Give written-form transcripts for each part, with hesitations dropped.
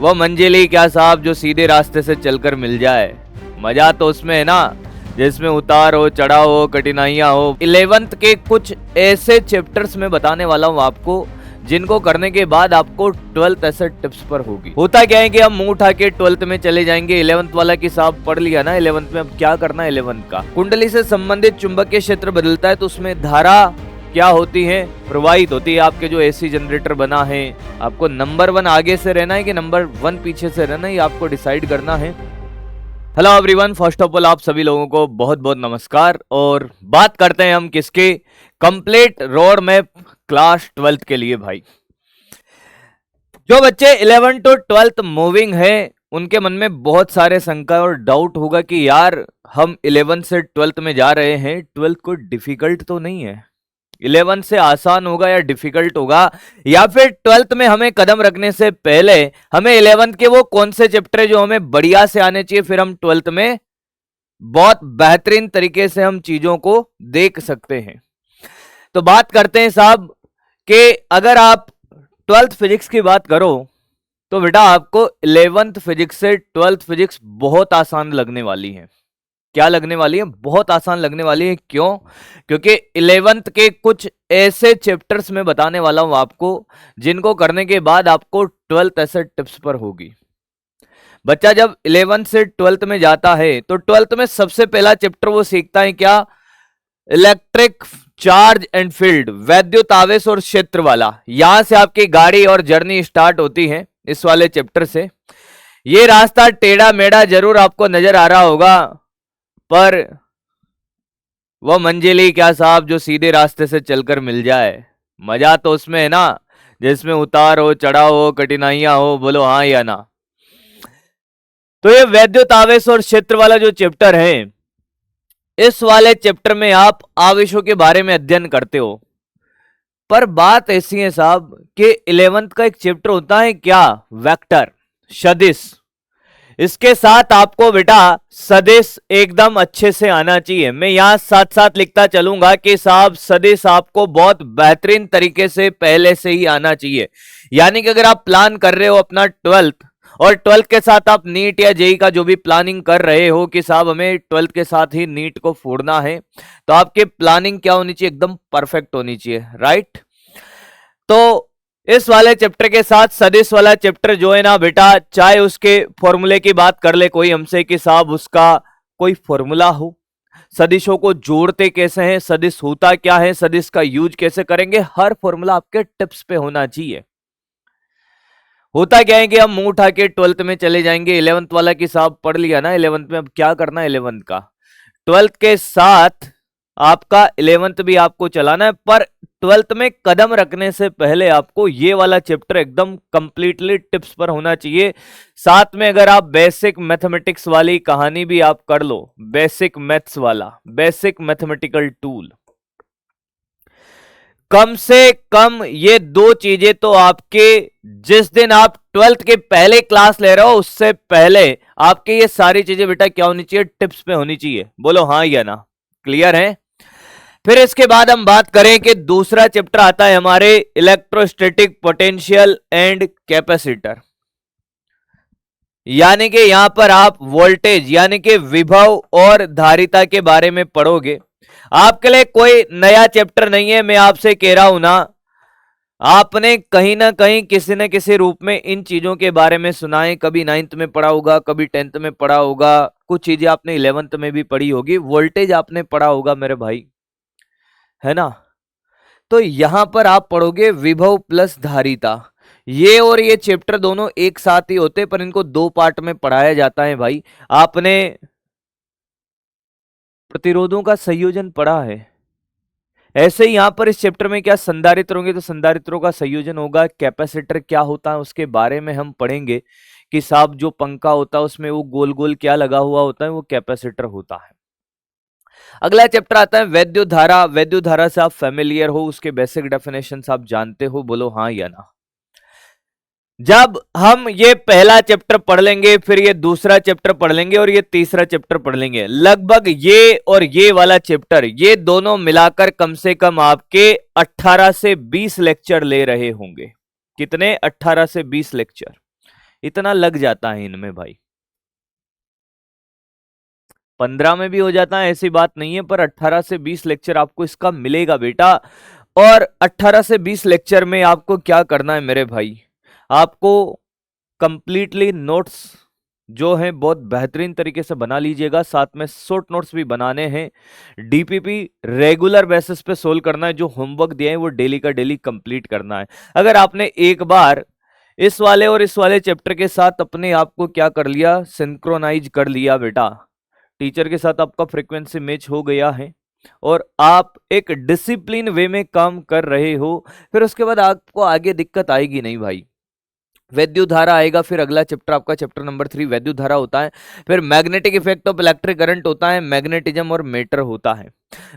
वो मंजिली क्या साहब जो सीधे रास्ते से चलकर मिल जाए। मजा तो उसमें है ना जिसमें उतार हो, चढ़ाव हो, कठिनाइयां हो। 11th के कुछ ऐसे चैप्टर्स में बताने वाला हूँ आपको जिनको करने के बाद आपको 12th ऐसे टिप्स पर होगी। होता क्या है कि हम मुंह उठा के 12th में चले जाएंगे। 11th वाला की साहब पढ़ लिया ना 11th में, अब क्या करना है 11th का। कुंडली से संबंधित चुंबकीय क्षेत्र बदलता है तो उसमें धारा क्या होती है, प्रवाहित होती है। आपके जो एसी जनरेटर बना है, आपको नंबर 1 आगे से रहना है कि नंबर 1 पीछे से रहना है, ये आपको डिसाइड करना है। Hello everyone, first of all आप सभी लोगों को बहुत बहुत नमस्कार। और बात करते हैं हम किसके, complete road map class 12th के लिए। भाई जो बच्चे 11 to 12th मूविंग है उनके मन में बहुत सारे शंका और डाउट होगा कि यार हम 11 से 12th में जा रहे हैं, 12th को डिफिकल्ट तो नहीं है, 11 से आसान होगा या डिफिकल्ट होगा, या फिर 12th में हमें कदम रखने से पहले हमें 11th के वो कौन से चैप्टर है जो हमें बढ़िया से आने चाहिए, फिर हम 12th में बहुत बेहतरीन तरीके से हम चीजों को देख सकते हैं। तो बात करते हैं साहब कि अगर आप 12th फिजिक्स की बात करो तो बेटा आपको 11th फिजिक्स से 12th फिजिक्स बहुत आसान लगने वाली है। क्या लगने वाली है? बहुत आसान लगने वाली है। क्यों? क्योंकि 11th के कुछ ऐसे चैप्टर्स में बताने वाला हूं आपको जिनको करने के बाद आपको 12th ऐसे टिप्स पर होगी। बच्चा जब 11th से 12th में जाता है तो 12th में सबसे पहला चैप्टर वो सीखता है क्या? इलेक्ट्रिक चार्ज एंड फील्ड, वैद्युत आवेश और क्षेत्र वाला। यहां से आपकी गाड़ी और जर्नी स्टार्ट होती है इस वाले चैप्टर से। ये रास्ता टेढ़ा मेढ़ा जरूर आपको नजर आ रहा होगा, पर वो मंजिली क्या साहब जो सीधे रास्ते से चलकर मिल जाए। मजा तो उसमें है ना जिसमें उतार हो, चढ़ाव हो, कठिनाइयां हो। बोलो हाँ या ना। तो ये वैद्युत आवेश और क्षेत्र वाला जो चैप्टर है, इस वाले चैप्टर में आप आवेशों के बारे में अध्ययन करते हो। पर बात ऐसी है साहब कि 11th का एक चैप्टर होता है क्या? वेक्टर, सदिश। इसके साथ आपको बेटा सदिश एकदम अच्छे से आना चाहिए। मैं यहां साथ साथ लिखता चलूंगा कि साहब सदिश आपको बहुत बेहतरीन तरीके से पहले से ही आना चाहिए। यानी कि अगर आप प्लान कर रहे हो अपना 12th और 12th के साथ आप नीट या जेई का जो भी प्लानिंग कर रहे हो कि साहब हमें 12th के साथ ही नीट को फोड़ना है, तो आपकी प्लानिंग क्या होनी चाहिए? एकदम परफेक्ट होनी चाहिए, राइट। तो इस वाले चैप्टर के साथ सदिश वाला चैप्टर जो है ना बेटा, चाहे उसके फॉर्मूले की बात कर ले कोई हमसे कि साहब उसका कोई फॉर्मूला हो, सदिशों को जोड़ते कैसे हैं, सदिश होता क्या है, सदिश का यूज कैसे करेंगे, हर फॉर्मूला आपके टिप्स पे होना चाहिए। होता क्या है कि हम मुंह उठा के 12th में चले जाएंगे। 11th वाला की साहब पढ़ लिया ना 11th में, अब क्या करना है 11th का। 12th के साथ आपका 11th भी आपको चलाना है, पर 12th में कदम रखने से पहले आपको ये वाला चैप्टर एकदम कंप्लीटली टिप्स पर होना चाहिए। साथ में अगर आप बेसिक मैथमेटिक्स वाली कहानी भी आप कर लो, बेसिक मैथ्स वाला, बेसिक मैथमेटिकल टूल, कम से कम ये दो चीजें तो आपके, जिस दिन आप 12th के पहले क्लास ले रहे हो उससे पहले आपके ये सारी चीजें बेटा क्या होनी चाहिए? टिप्स पे होनी चाहिए। बोलो हाँ या ना। क्लियर है? फिर इसके बाद हम बात करें कि दूसरा चैप्टर आता है हमारे इलेक्ट्रोस्टैटिक पोटेंशियल एंड कैपेसिटर। यानी कि यहां पर आप वोल्टेज यानी कि विभव और धारिता के बारे में पढ़ोगे। आपके लिए कोई नया चैप्टर नहीं है, मैं आपसे कह रहा हूं ना, आपने कहीं ना कहीं किसी न किसी रूप में इन चीजों के बारे में सुना है। कभी 9th में पढ़ा होगा, कभी 10th में पढ़ा होगा, कुछ चीजें आपने 11th में भी पढ़ी होगी, वोल्टेज आपने पढ़ा होगा मेरे भाई, है ना। तो यहां पर आप पढ़ोगे विभव प्लस धारिता। ये और ये चैप्टर दोनों एक साथ ही होते, पर इनको 2 पार्ट में पढ़ाया जाता है भाई। आपने प्रतिरोधों का संयोजन पढ़ा है, ऐसे ही यहां पर इस चैप्टर में क्या संधारित्र होंगे, तो संधारित्रों का संयोजन होगा। कैपेसिटर क्या होता है उसके बारे में हम पढ़ेंगे कि साहब जो पंखा होता है उसमें वो गोल गोल क्या लगा हुआ होता है, वो कैपेसिटर होता है। अगला चैप्टर आता है वैद्युत धारा। वैद्युत धारा से आप फेमिलियर हो, उसके बेसिक डेफिनेशन आप जानते हो। बोलो हाँ या ना। जब हम ये पहला चैप्टर पढ़ लेंगे, फिर ये दूसरा चैप्टर पढ़ लेंगे और ये तीसरा चैप्टर पढ़ लेंगे, लगभग ये और ये वाला चैप्टर, ये दोनों मिलाकर कम से कम आपके 18 से 20 लेक्चर ले रहे होंगे। कितने? 18 से 20 लेक्चर। इतना लग जाता है इनमें भाई। 15 में भी हो जाता है, ऐसी बात नहीं है, पर 18 से 20 लेक्चर आपको इसका मिलेगा बेटा। और 18 से 20 लेक्चर में आपको क्या करना है मेरे भाई, आपको कंप्लीटली नोट्स जो है बहुत बेहतरीन तरीके से बना लीजिएगा, साथ में शॉर्ट नोट्स भी बनाने हैं। डीपीपी रेगुलर बेसिस पे सोल्व करना है, जो होमवर्क दिया है वो डेली का डेली कंप्लीट करना है। अगर आपने एक बार इस वाले और इस वाले चैप्टर के साथ अपने आप को क्या कर लिया, सिंक्रोनाइज कर लिया बेटा, टीचर के साथ आपका फ्रीक्वेंसी मैच हो गया है और आप एक डिसिप्लिन वे में काम कर रहे हो, फिर उसके बाद आपको आगे दिक्कत आएगी नहीं भाई। वैद्युत धारा आएगा, फिर अगला चैप्टर आपका चैप्टर नंबर 3 वैद्युत धारा होता है, फिर magnetic effect of electric current होता है, मैग्नेटिज्म और मेटर होता है।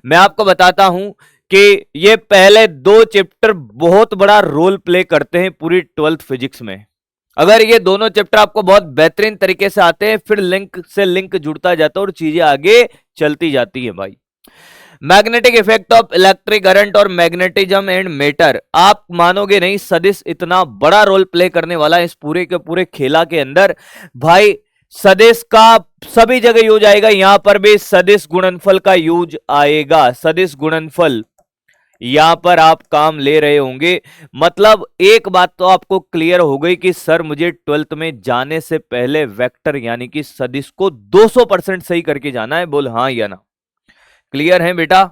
मैं आपको बताता हूं कि ये पहले 2 चैप्टर बहुत बड़ा रोल प्ले करते हैं पूरी 12th फिजिक्स में। अगर ये दोनों चैप्टर आपको बहुत बेहतरीन तरीके से आते हैं, फिर लिंक से लिंक जुड़ता जाता है और चीजें आगे चलती जाती है भाई। Magnetic effect of electric current और मैग्नेटिज्म एंड मेटर, आप मानोगे नहीं, सदिश इतना बड़ा रोल प्ले करने वाला है इस पूरे के पूरे खेला के अंदर भाई। सदिश का सभी जगह यूज आएगा, यहां पर भी सदिश गुणनफल का यूज आएगा। सदिश गुणनफल यहां पर आप काम ले रहे होंगे। मतलब एक बात तो आपको क्लियर हो गई कि सर मुझे 12th में जाने से पहले वेक्टर यानी कि सदिश को 200% सही करके जाना है, बोल हाँ या ना। क्लियर है बेटा?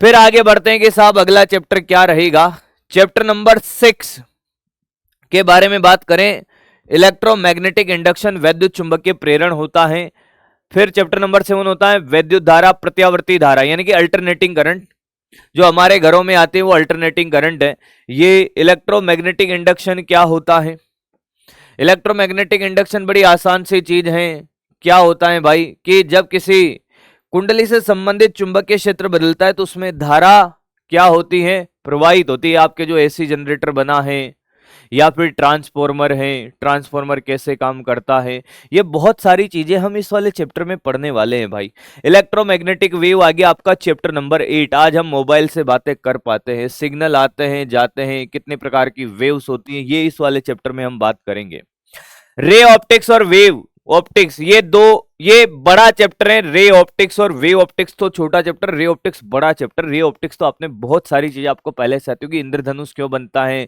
फिर आगे बढ़ते हैं कि साहब अगला चैप्टर क्या रहेगा। चैप्टर नंबर 6 के बारे में बात करें, इलेक्ट्रोमैग्नेटिक इंडक्शन, वैद्युत चुंबकीय प्रेरण होता है। फिर चैप्टर नंबर 7 होता है वैद्युत धारा, प्रत्यावर्ती धारा यानी कि अल्टरनेटिंग करंट, जो हमारे घरों में आते हैं वो अल्टरनेटिंग करंट है। ये इलेक्ट्रोमैग्नेटिक इंडक्शन क्या होता है? इलेक्ट्रोमैग्नेटिक इंडक्शन बड़ी आसान सी चीज है। क्या होता है भाई कि जब किसी कुंडली से संबंधित चुंबकीय क्षेत्र बदलता है तो उसमें धारा क्या होती है, प्रवाहित होती है। आपके जो एसी जनरेटर बना है या फिर ट्रांसफॉर्मर है, ट्रांसफॉर्मर कैसे काम करता है, ये बहुत सारी चीजें हम इस वाले चैप्टर में पढ़ने वाले हैं भाई। इलेक्ट्रोमैग्नेटिक वेव आ गया आपका चैप्टर नंबर 8। आज हम मोबाइल से बातें कर पाते हैं, सिग्नल आते हैं जाते हैं, कितने प्रकार की वेव्स होती हैं, ये इस वाले चैप्टर में हम बात करेंगे। रे ऑप्टिक्स और वेव ऑप्टिक्स, ये बड़ा चैप्टर है। रे ऑप्टिक्स और वेव ऑप्टिक्स तो छोटा चैप्टर, रे ऑप्टिक्स बड़ा चैप्टर। रे ऑप्टिक्स तो आपने बहुत सारी चीजें आपको पहले से आती होगी, इंद्रधनुष क्यों बनता है,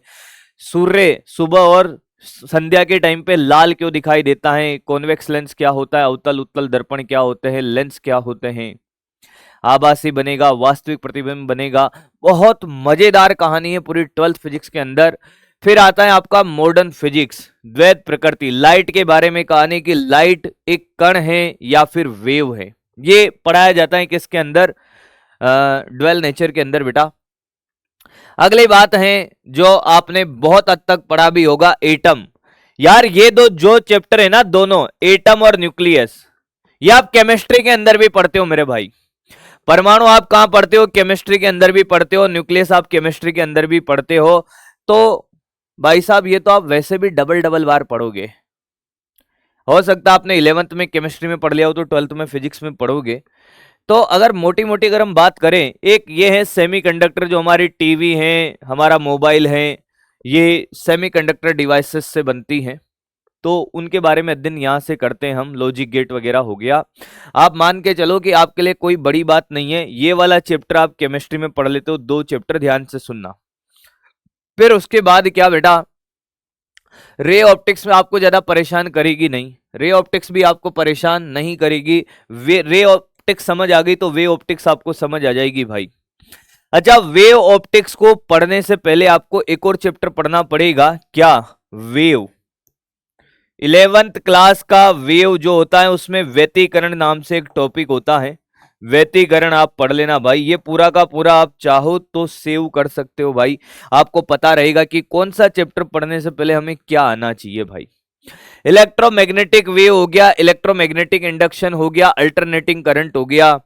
सूर्य सुबह और संध्या के टाइम पे लाल क्यों दिखाई देता है, कॉन्वेक्स लेंस क्या होता है, अवतल उत्तल दर्पण क्या होते हैं, लेंस क्या होते हैं, आभासी बनेगा, वास्तविक प्रतिबिंब बनेगा। बहुत मजेदार कहानी है पूरी 12th फिजिक्स के अंदर। फिर आता है आपका मॉडर्न फिजिक्स, द्वैत प्रकृति, लाइट के बारे में कहानी कि लाइट एक कण है या फिर वेव है। ये पढ़ाया जाता है किसके अंदर, ड्वेल नेचर के अंदर बेटा। अगली बात है जो आपने बहुत हद तक पढ़ा भी होगा, एटम। यार ये दो जो चैप्टर है ना, दोनों एटम और न्यूक्लियस, ये आप केमिस्ट्री के अंदर भी पढ़ते हो मेरे भाई। परमाणु आप कहां पढ़ते हो, केमिस्ट्री के अंदर भी पढ़ते हो, न्यूक्लियस आप केमिस्ट्री के अंदर भी पढ़ते हो। तो भाई साहब ये तो आप वैसे भी डबल डबल बार पढ़ोगे। हो सकता है आपने 11th में केमिस्ट्री में पढ़ लिया हो तो 12th में फिजिक्स में पढ़ोगे। तो अगर मोटी मोटी अगर हम बात करें, एक ये है सेमीकंडक्टर, जो हमारी टीवी है, हमारा मोबाइल है, ये सेमीकंडक्टर डिवाइसेस से बनती हैं। तो उनके बारे में अध्ययन यहाँ से करते हैं हम, लॉजिक गेट वगैरह हो गया। आप मान के चलो कि आपके लिए कोई बड़ी बात नहीं है, ये वाला चैप्टर आप केमिस्ट्री में पढ़ लेते हो, 2 चैप्टर ध्यान से सुनना। फिर उसके बाद क्या बेटा, रे ऑप्टिक्स में आपको ज्यादा परेशान करेगी नहीं, रे ऑप्टिक्स भी आपको परेशान नहीं करेगी। रे ऑप्टिक्स समझ आ गई तो वे ऑप्टिक्स आपको समझ आ जाएगी भाई। अच्छा, वेव ऑप्टिक्स को पढ़ने से पहले आपको एक और चैप्टर पढ़ना पड़ेगा, क्या, वेव। 11th क्लास का वेव जो होता है उसमें व्यतिकरण नाम से एक टॉपिक होता है। व्यतिकरण आप पढ़ लेना भाई, ये पूरा का पूरा आप चाहो तो सेव कर सकते हो भाई। आपको पता रहेगा कि कौन सा चैप्टर पढ़ने से पहले हमें क्या आना चाहिए भाई। इलेक्ट्रोमैग्नेटिक वेव हो गया, इलेक्ट्रोमैग्नेटिक इंडक्शन हो गया, अल्टरनेटिंग करंट हो गया।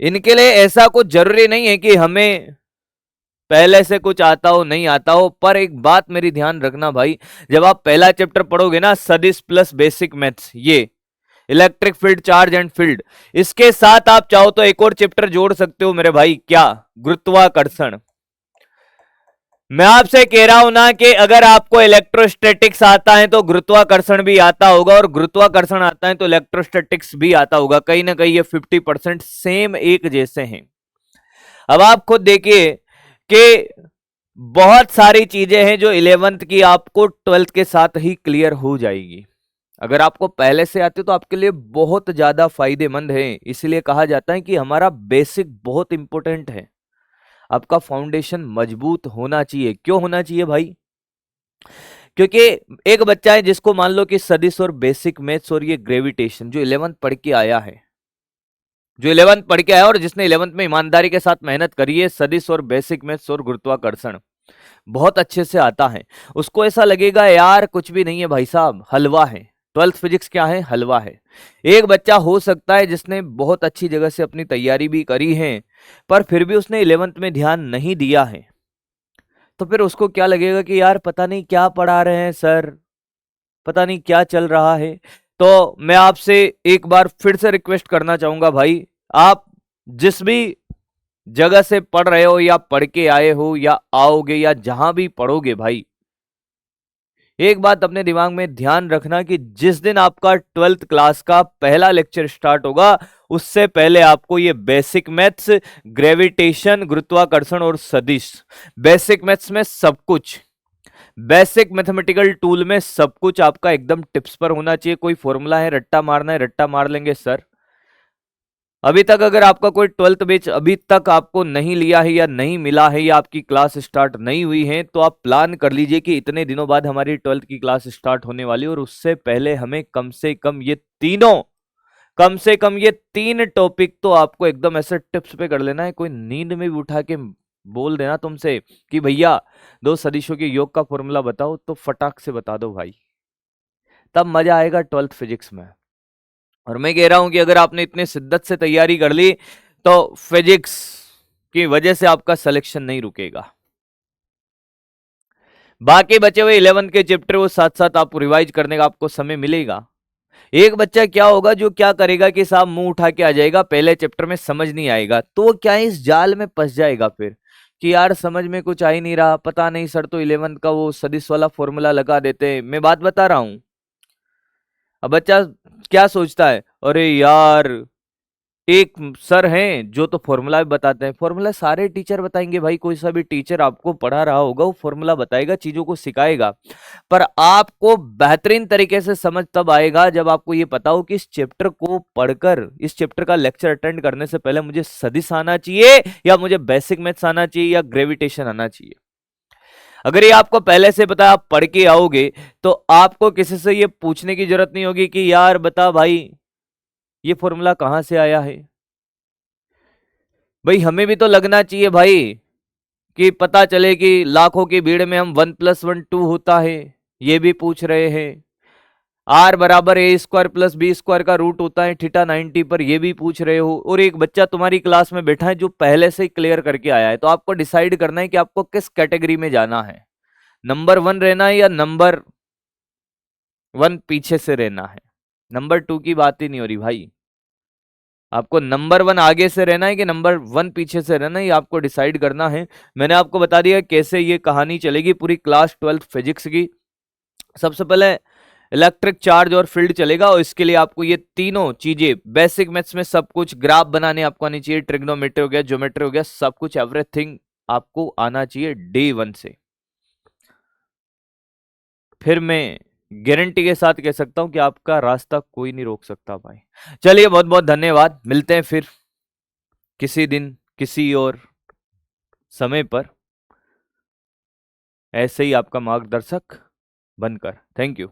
इनके लिए ऐसा कुछ जरूरी नहीं है कि हमें पहले से कुछ आता हो नहीं आता हो, पर एक बात मेरी ध्यान रखना भाई, जब आप पहला चैप्टर पढ़ोगे ना, सदिश प्लस बेसिक मैथ्स, ये electric field, charge and field, इसके साथ आप चाहो तो एक और चैप्टर जोड़ सकते हो मेरे भाई, क्या, गुरुत्वाकर्षण। मैं आपसे कह रहा हूं ना कि अगर आपको इलेक्ट्रोस्टैटिक्स आता है तो गुरुत्वाकर्षण भी आता होगा, और गुरुत्वाकर्षण आता है तो इलेक्ट्रोस्टैटिक्स भी आता होगा। कहीं ना कहीं ये 50% सेम एक जैसे हैं। अब आप खुद देखिए कि बहुत सारी चीजें हैं जो 11th की आपको 12th के साथ ही क्लियर हो जाएगी। अगर आपको पहले से आते तो आपके लिए बहुत ज्यादा फायदेमंद है। इसलिए कहा जाता है कि हमारा बेसिक बहुत इंपॉर्टेंट है। आपका फाउंडेशन मजबूत होना चाहिए। क्यों होना चाहिए भाई? क्योंकि एक बच्चा है जिसको मान लो कि सदिश और बेसिक मैथ्स और ये ग्रेविटेशन जो 11th पढ़ के आया है, जो 11th पढ़ के आया और जिसने 11th में ईमानदारी के साथ मेहनत करी है, सदिश और बेसिक मैथ्स और गुरुत्वाकर्षण बहुत अच्छे से आता है, उसको ऐसा लगेगा यार कुछ भी नहीं है भाई साहब, हलवा है। 12th फिजिक्स क्या है? हलवा है। एक बच्चा हो सकता है जिसने बहुत अच्छी जगह से अपनी तैयारी भी करी है, पर फिर भी उसने 11th में ध्यान नहीं दिया है, तो फिर उसको क्या लगेगा कि यार पता नहीं क्या पढ़ा रहे हैं सर, पता नहीं क्या चल रहा है। तो मैं आपसे एक बार फिर से रिक्वेस्ट करना चाहूंगा भाई, आप जिस भी जगह से पढ़ रहे हो या पढ़ के आए हो या आओगे या जहां भी पढ़ोगे भाई, एक बात अपने दिमाग में ध्यान रखना कि जिस दिन आपका 12th क्लास का पहला लेक्चर स्टार्ट होगा उससे पहले आपको ये बेसिक मैथ्स, ग्रेविटेशन, गुरुत्वाकर्षण और सदिश, बेसिक मैथ्स में सब कुछ, बेसिक मैथमेटिकल टूल में सब कुछ आपका एकदम टिप्स पर होना चाहिए। कोई फॉर्मूला है रट्टा मारना है, रट्टा मार लेंगे सर। अभी तक अगर आपका कोई 12th बैच अभी तक आपको नहीं लिया है या नहीं मिला है या आपकी क्लास स्टार्ट नहीं हुई है, तो आप प्लान कर लीजिए कि इतने दिनों बाद हमारी 12th की क्लास स्टार्ट होने वाली है और उससे पहले हमें कम से कम ये तीनों, कम से कम ये 3 टॉपिक तो आपको एकदम ऐसे टिप्स पे कर लेना है। कोई नींद में भी उठा के बोल देना तुमसे कि भैया दो सदिशों के योग का फॉर्मूला बताओ, तो फटाक से बता दो भाई, तब मजा आएगा 12th फिजिक्स में। और मैं कह रहा हूं कि अगर आपने इतने शिद्दत से तैयारी कर ली तो फिजिक्स की वजह से आपका सिलेक्शन नहीं रुकेगा। बाकी बचे हुए 11 के चैप्टर वो साथ साथ आपको रिवाइज करने का आपको समय मिलेगा। एक बच्चा क्या होगा जो क्या करेगा कि साहब मुंह उठा के आ जाएगा, पहले चैप्टर में समझ नहीं आएगा, तो वो क्या है इस जाल में फंस जाएगा फिर कि यार समझ में कुछ आ ही नहीं रहा, पता नहीं सर तो 11th का वो सदिश वाला फॉर्मूला लगा देते हैं। मैं बात बता रहा हूं। अब बच्चा क्या सोचता है, अरे यार एक सर हैं जो तो फॉर्मूला भी बताते हैं। फॉर्मूला सारे टीचर बताएंगे भाई, कोई सा भी टीचर आपको पढ़ा रहा होगा वो फॉर्मूला बताएगा, चीजों को सिखाएगा, पर आपको बेहतरीन तरीके से समझ तब आएगा जब आपको ये पता हो कि इस चैप्टर को पढ़कर, इस चैप्टर का लेक्चर अटेंड करने से पहले मुझे सदिश आना चाहिए या मुझे बेसिक मैथ्स आना चाहिए या ग्रेविटेशन आना चाहिए। अगर ये आपको पहले से पता, आप पढ़ के आओगे तो आपको किसी से ये पूछने की जरूरत नहीं होगी कि यार बता भाई ये फॉर्मूला कहां से आया है। भाई हमें भी तो लगना चाहिए भाई कि पता चले कि लाखों की भीड़ में हम 1+1 2 होता है, ये भी पूछ रहे हैं। आर बराबर ए स्क्वायर प्लस बी स्क्वायर का रूट होता है थीटा 90 पर, ये भी पूछ रहे हो। और एक बच्चा तुम्हारी क्लास में बैठा है जो पहले से ही क्लियर करके आया है, तो आपको डिसाइड करना है कि आपको किस कैटेगरी में जाना है, नंबर 1 रहना है या नंबर 1 पीछे से रहना है। नंबर 2 की बात ही नहीं हो रही भाई, आपको नंबर 1 आगे से रहना है कि नंबर 1 पीछे से रहना है, ये आपको डिसाइड करना है। मैंने आपको बता दिया कैसे ये कहानी चलेगी पूरी क्लास 12th फिजिक्स की। सबसे पहले इलेक्ट्रिक चार्ज और फील्ड चलेगा, और इसके लिए आपको ये तीनों चीजें बेसिक मैथ्स में सब कुछ, ग्राफ बनाने आपको आनी चाहिए, ट्रिग्नोमेट्री हो गया, ज्योमेट्री हो गया, सब कुछ एवरीथिंग आपको आना चाहिए डे 1 से। फिर मैं गारंटी के साथ कह सकता हूं कि आपका रास्ता कोई नहीं रोक सकता भाई। चलिए बहुत बहुत धन्यवाद, मिलते हैं फिर किसी दिन किसी और समय पर ऐसे ही आपका मार्गदर्शक बनकर। Thank you.